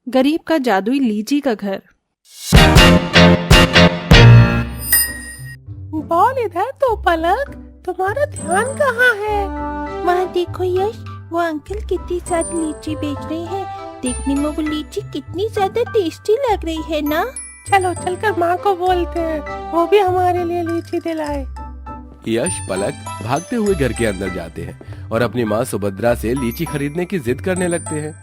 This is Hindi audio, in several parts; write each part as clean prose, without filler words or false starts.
गरीब का जादुई लीची का घर। बॉल इधर तो पलक, तुम्हारा ध्यान कहाँ है? वहाँ देखो यश, वो अंकल कितनी सारी लीची बेच रहे हैं। देखने में वो लीची कितनी ज्यादा टेस्टी लग रही है ना। चलो चलकर माँ को बोलते हैं, वो भी हमारे लिए लीची दिलाए। यश पलक भागते हुए घर के अंदर जाते हैं और अपनी माँ सुभद्रा से लीची खरीदने की जिद करने लगते हैं।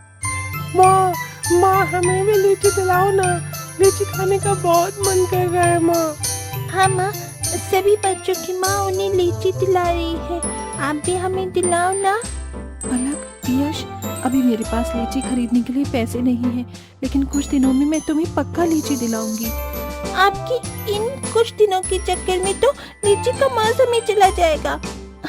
माँ माँ हमें भी लीची दिलाओ ना, लीची खाने का बहुत मन कर रहा है माँ। हाँ माँ, सभी बच्चों की माँ उन्हें लीची दिला रही है, आप भी हमें दिलाओ ना। पलक, यश, अभी मेरे पास लीची खरीदने के लिए पैसे नहीं हैं, लेकिन कुछ दिनों में मैं तुम्हें पक्का लीची दिलाऊंगी। आपकी इन कुछ दिनों के चक्कर में तो लीची का मौसम ही चला जाएगा।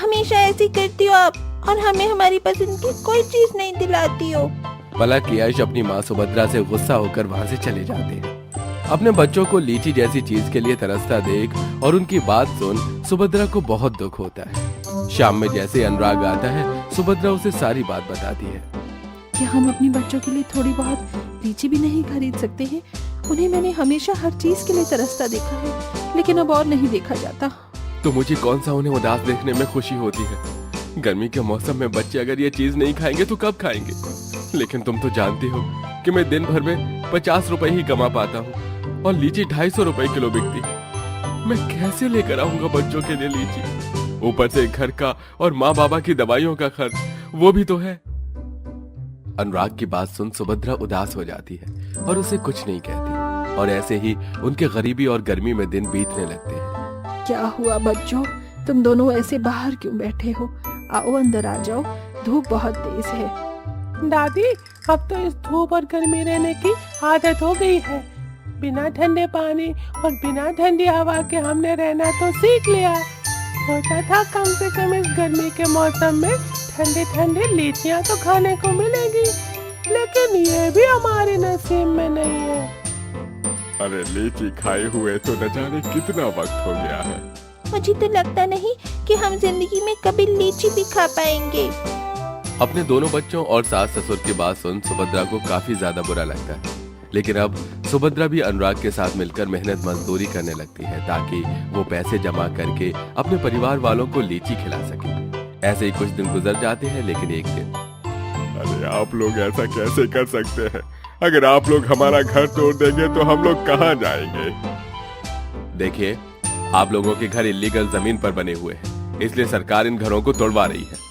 हमेशा ऐसे करती हो आप, और हमें हमारी पसंद की कोई चीज नहीं दिलाती हो। पलक यश अपनी माँ सुभद्रा से गुस्सा होकर वहाँ से चले जाते हैं। अपने बच्चों को लीची जैसी चीज के लिए तरसता देख और उनकी बात सुन सुभद्रा को बहुत दुख होता है। शाम में जैसे अनुराग आता है, सुभद्रा उसे सारी बात बताती है। क्या हम अपने बच्चों के लिए थोड़ी बहुत लीची भी नहीं खरीद सकते हैं? उन्हें मैंने हमेशा हर चीज के लिए तरसता देखा है, लेकिन अब और नहीं देखा जाता। तो मुझे कौन सा उन्हें उदास देखने में खुशी होती है। गर्मी के मौसम में बच्चे अगर ये चीज नहीं खाएंगे तो कब खाएंगे। लेकिन तुम तो जानती हो कि मैं दिन भर में 50 रुपए ही कमा पाता हूँ और लीची 250 रुपए किलो बिकती है। मैं कैसे लेकर आऊंगा बच्चों के लिए लीची? ऊपर से घर का और माँ बाबा की दवाइयों का खर्च, वो भी तो है। अनुराग की बात सुन सुभद्रा उदास हो जाती है और उसे कुछ नहीं कहती, और ऐसे ही उनके गरीबी और गर्मी में दिन बीतने लगते हैं। क्या हुआ बच्चों, तुम दोनों ऐसे बाहर क्यों बैठे हो? आओ अंदर आ जाओ, धूप बहुत तेज है। दादी, अब तो इस धूप और गर्मी रहने की आदत हो गई है। बिना ठंडे पानी और बिना ठंडी हवा के हमने रहना तो सीख लिया। सोचा था कम से कम इस गर्मी के मौसम में ठंडे ठंडे लीचियाँ तो खाने को मिलेगी, लेकिन ये भी हमारे नसीब में नहीं है। अरे लीची खाए हुए तो न जाने कितना वक्त हो गया है। मुझे तो लगता नहीं कि हम जिंदगी में कभी लीची भी खा पाएंगे। अपने दोनों बच्चों और सास ससुर की बात सुन सुभद्रा को काफी ज्यादा बुरा लगता है, लेकिन अब सुभद्रा भी अनुराग के साथ मिलकर मेहनत मजदूरी करने लगती है ताकि वो पैसे जमा करके अपने परिवार वालों को लीची खिला सके। ऐसे ही कुछ दिन गुजर जाते हैं, लेकिन एक दिन, अरे आप लोग ऐसा कैसे कर सकते हैं? अगर आप लोग हमारा घर तोड़ देंगे तो हम लोग कहाँ जाएंगे? देखिए, आप लोगों के घर इल्लीगल जमीन पर बने हुए हैं, इसलिए सरकार इन घरों को तोड़वा रही है।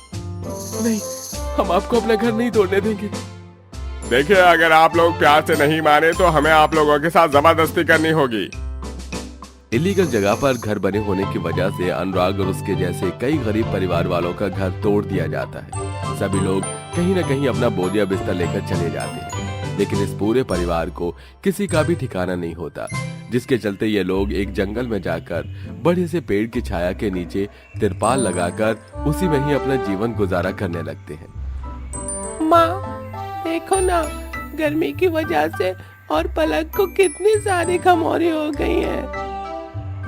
नहीं, हम आपको अपना घर नहीं तोड़ने देंगे। देखिए, अगर आप लोग प्यार से नहीं माने तो हमें आप लोगों के साथ जबरदस्ती करनी होगी। इलीगल जगह पर घर बने होने की वजह से अनुराग और उसके जैसे कई गरीब परिवार वालों का घर तोड़ दिया जाता है। सभी लोग कहीं न कहीं अपना बोरिया बिस्तर लेकर चले जाते हैं, लेकिन इस पूरे परिवार को किसी का भी ठिकाना नहीं होता, जिसके चलते ये लोग एक जंगल में जाकर बड़े से पेड़ की छाया के नीचे तिरपाल लगाकर उसी में ही अपना जीवन गुजारा करने लगते हैं। माँ देखो ना, गर्मी की वजह से और पलक को कितनी सारी घमौरी हो गई है।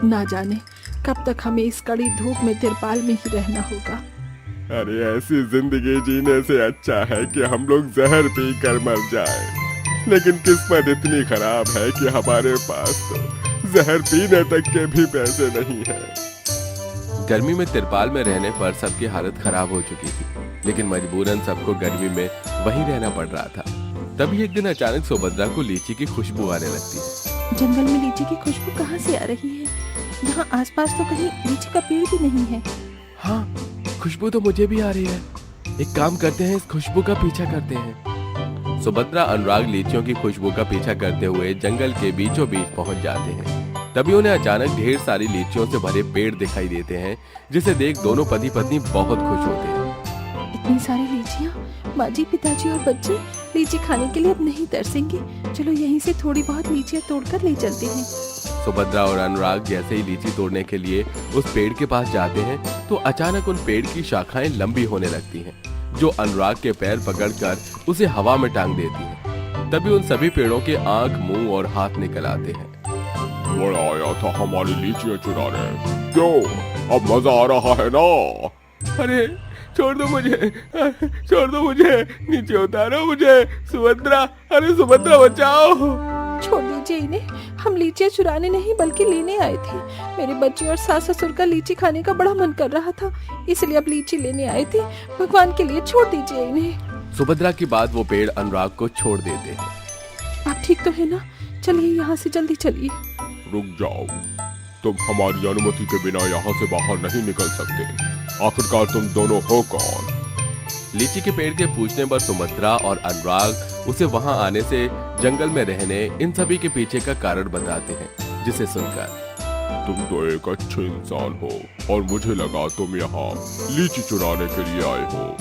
ना जाने कब तक हमें इस कड़ी धूप में तिरपाल में ही रहना होगा। अरे ऐसी जिंदगी जीने से अच्छा है कि हम लोग जहर पी कर मर जाएं। लेकिन किस्मत इतनी खराब है कि हमारे पास तो जहर पीने तक के भी पैसे नहीं है। गर्मी में तिरपाल में रहने पर सबकी हालत खराब हो चुकी थी, लेकिन मजबूरन सबको गर्मी में वहीं रहना पड़ रहा था। तभी एक दिन अचानक सुभद्रा को लीची की खुशबू आने लगती है। जंगल में लीची की खुशबू कहाँ से आ रही है? यहाँ आसपास तो कहीं लीची का पेड़ भी नहीं है। हाँ, खुशबू तो मुझे भी आ रही है। एक काम करते हैं, इस खुशबू का पीछा करते हैं। सुभद्रा अनुराग लीचियों की खुशबू का पीछा करते हुए जंगल के बीचों बीच पहुंच जाते हैं। तभी उन्हें अचानक ढेर सारी लीचियों से भरे पेड़ दिखाई देते हैं, जिसे देख दोनों पति पत्नी बहुत खुश होते हैं। इतनी सारी लीचियाँ, माँ जी, पिताजी और बच्चे लीची खाने के लिए अब नहीं तरसेंगे। चलो यहीं से थोड़ी बहुत लीचियाँ तोड़कर ले चलते हैं। सुभद्रा और अनुराग जैसे ही लीची तोड़ने के लिए उस पेड़ के पास जाते हैं तो अचानक उन पेड़ की शाखाएं लंबी होने लगती हैं, जो अनुराग के पैर पकड़कर उसे हवा में टांग देती हैं। तभी उन सभी पेड़ों के आंख, मुंह और हाथ निकल आते हैं। बड़ा आया था हमारी लीचियां चुराने, क्यों अब मजा आ रहा है ना? अरे छोड़ दो मुझे, छोड़ दो मुझे, नीचे उतारो मुझे। सुभद्रा, अरे सुभद्रा बचाओ। छोड़ दीजिए इन्हें, हम लीचियाँ चुराने नहीं बल्कि लेने आए थे। मेरे बच्चे और सास ससुर का लीची खाने का बड़ा मन कर रहा था, इसलिए अब लीची लेने आए थे। भगवान के लिए छोड़ दीजिए इन्हें। सुभद्रा की बात वो पेड़ अनुराग को छोड़ देते हैं। आप ठीक तो है ना? चलिए यहाँ से जल्दी चलिए। रुक जाओ, तुम हमारी अनुमति के बिना यहाँ से बाहर नहीं निकल सकते। आखिरकार तुम दोनों हो कौन? लीची के पेड़ के पूछने पर सुभद्रा और अनुराग उसे वहां आने से, जंगल में रहने, इन सभी के पीछे का कारण बताते हैं, जिसे सुनकर तुम तो एक अच्छे इंसान हो और मुझे लगा तुम यहाँ लीची चुराने के लिए आए हो।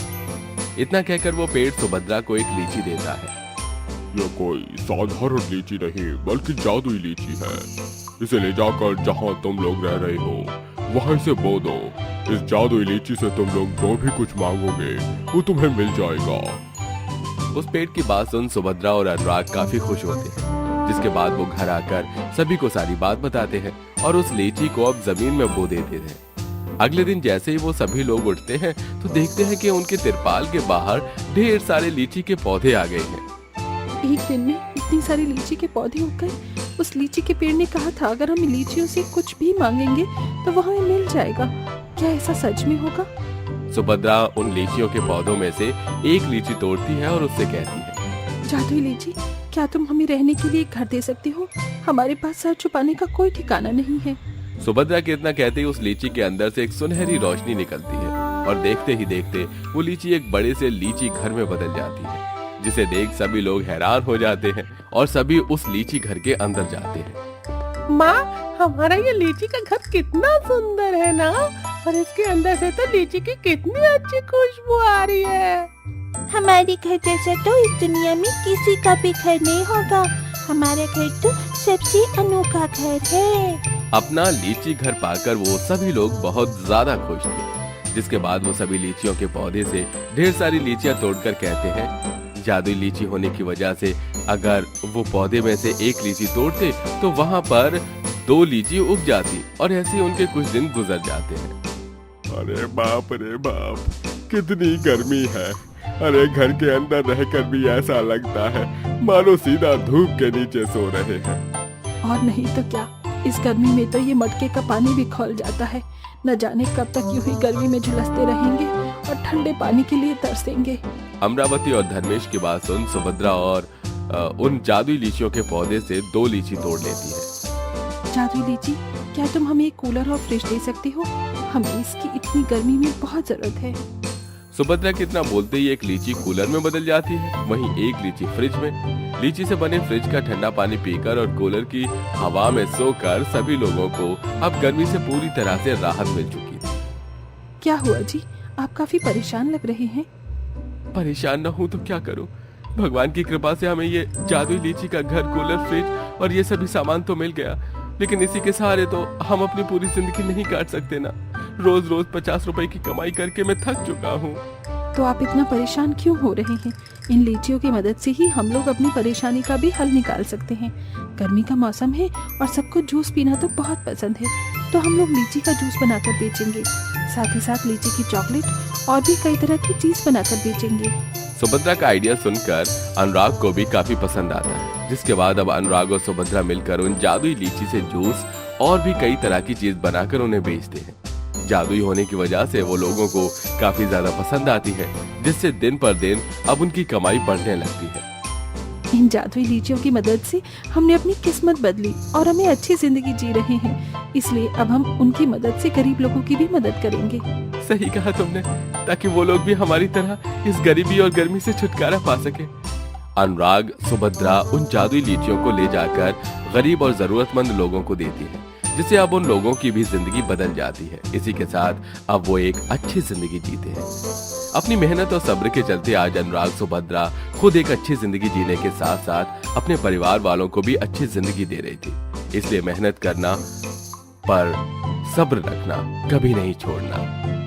इतना कहकर वो पेड़ सुभद्रा को एक लीची देता है। यह कोई साधारण लीची नहीं बल्कि जादुई लीची है। इसे ले जाकर जहाँ तुम लोग रह रहे हो वहीं से बो दो। इस जादुई लीची से तुम लोग जो भी कुछ मांगोगे वो तुम्हें मिल जाएगा। उस पेड़ की बात सुन सुभद्रा और अनुराग काफी खुश होते हैं, जिसके बाद वो घर आकर सभी को सारी बात बताते हैं और उस लीची को अब जमीन में बो देते हैं। अगले दिन जैसे ही वो सभी लोग उठते हैं तो देखते हैं कि उनके तिरपाल के बाहर ढेर सारे लीची के पौधे आ गए हैं। एक दिन में इतनी सारी लीची के पौधे उग गए। उस लीची के पेड़ ने कहा था अगर हम लीचियों से कुछ भी मांगेंगे तो वो हमें मिल जाएगा। क्या ऐसा सच में होगा? सुभद्रा उन लीचियों के पौधों में से एक लीची तोड़ती है और उससे कहती है, जादुई लीची, क्या तुम हमें रहने के लिए एक घर दे सकती हो? हमारे पास सर छुपाने का कोई ठिकाना नहीं है। सुभद्रा के इतना कहते ही उस लीची के अंदर से एक सुनहरी रोशनी निकलती है और देखते ही देखते वो लीची एक बड़े से लीची घर में बदल जाती है, जिसे देख सभी लोग हैरान हो जाते हैं और सभी उस लीची घर के अंदर जाते हैं। माँ, हमारा ये लीची का घर कितना सुंदर है ना, और इसके अंदर से तो लीची की कितनी अच्छी खुशबू आ रही है। हमारे घर जैसा तो इस दुनिया में किसी का भी घर नहीं होगा। हमारा घर तो सबसे अनोखा घर है। अपना लीची घर पाकर वो सभी लोग बहुत ज्यादा खुश थे, जिसके बाद वो सभी लीचियों के पौधे से ढेर सारी लीचियां तोड़कर कहते हैं, जादुई लीची होने की वजह से अगर वो पौधे में से एक लीची तोड़ते तो वहाँ पर 2 लीची उग जाती और ऐसे उनके कुछ दिन गुजर जाते हैं। अरे बाप रे बाप, कितनी गर्मी है। अरे घर के अंदर रहकर भी ऐसा लगता है मानो सीधा धूप के नीचे सो रहे हैं। और नहीं तो क्या, इस गर्मी में तो ये मटके का पानी भी खौल जाता है। न जाने कब तक यूं ही गर्मी में झुलसते रहेंगे और ठंडे पानी के लिए तरसेंगे। अमरावती और धर्मेश की बात सुन सुभद्रा और उन जादुई लीचियों के पौधे से 2 लीची तोड़ लेती है। जादुई लीची, क्या तुम हमें एक कूलर और फ्रिज दे सकती हो? हमें इसकी इतनी गर्मी में बहुत जरूरत है। सुभद्रा कितना बोलते ही एक लीची कूलर में बदल जाती है, वहीं एक लीची फ्रिज में। लीची से बने फ्रिज का ठंडा पानी पीकर और कूलर की हवा में सोकर सभी लोगों को अब गर्मी से पूरी तरह से राहत मिल चुकी थी। क्या हुआ जी, आप काफी परेशान लग रहे हैं। परेशान न हूँ तो क्या करूँ, भगवान की कृपा से हमें ये जादुई लीची का घर, कूलर, फ्रिज और ये सभी सामान तो मिल गया, लेकिन इसी के सहारे तो हम अपनी पूरी जिंदगी नहीं काट सकते ना। रोज रोज 50 रुपए की कमाई करके मैं थक चुका हूँ। तो आप इतना परेशान क्यों हो रहे हैं? इन लीचियों की मदद से ही हम लोग अपनी परेशानी का भी हल निकाल सकते हैं। गर्मी का मौसम है और सबको जूस पीना तो बहुत पसंद है, तो हम लोग लीची का जूस बनाकर बेचेंगे। साथ ही साथ लीची की चॉकलेट और भी कई तरह की चीज बनाकर बेचेंगे। सुभद्रा का आइडिया सुनकर अनुराग को भी काफी पसंद आता है, जिसके बाद अब अनुराग और सुभद्रा मिलकर उन जादुई लीची से जूस और भी कई तरह की चीज बनाकर उन्हें बेचते हैं। जादुई होने की वजह से वो लोगों को काफी ज्यादा पसंद आती है, जिससे दिन पर दिन अब उनकी कमाई बढ़ने लगती है। इन जादुई लीचियों की मदद से हमने अपनी किस्मत बदली और हमें अच्छी जिंदगी जी रहे हैं, इसलिए अब हम उनकी मदद से गरीब लोगों की भी मदद करेंगे। सही कहा तुमने, ताकि वो लोग भी हमारी तरह इस गरीबी और गर्मी से छुटकारा पा सके। अनुराग सुभद्रा उन जादुई लीचियों को ले जाकर गरीब और जरूरतमंद लोगों को देती है, जिससे अब उन लोगों की भी जिंदगी बदल जाती है। इसी के साथ अब वो एक अच्छी जिंदगी जीते हैं। अपनी मेहनत और सब्र के चलते आज अनुराग सुभद्रा खुद एक अच्छी जिंदगी जीने के साथ साथ अपने परिवार वालों को भी अच्छी जिंदगी दे रही थी। इसलिए मेहनत करना पर सब्र रखना कभी नहीं छोड़ना।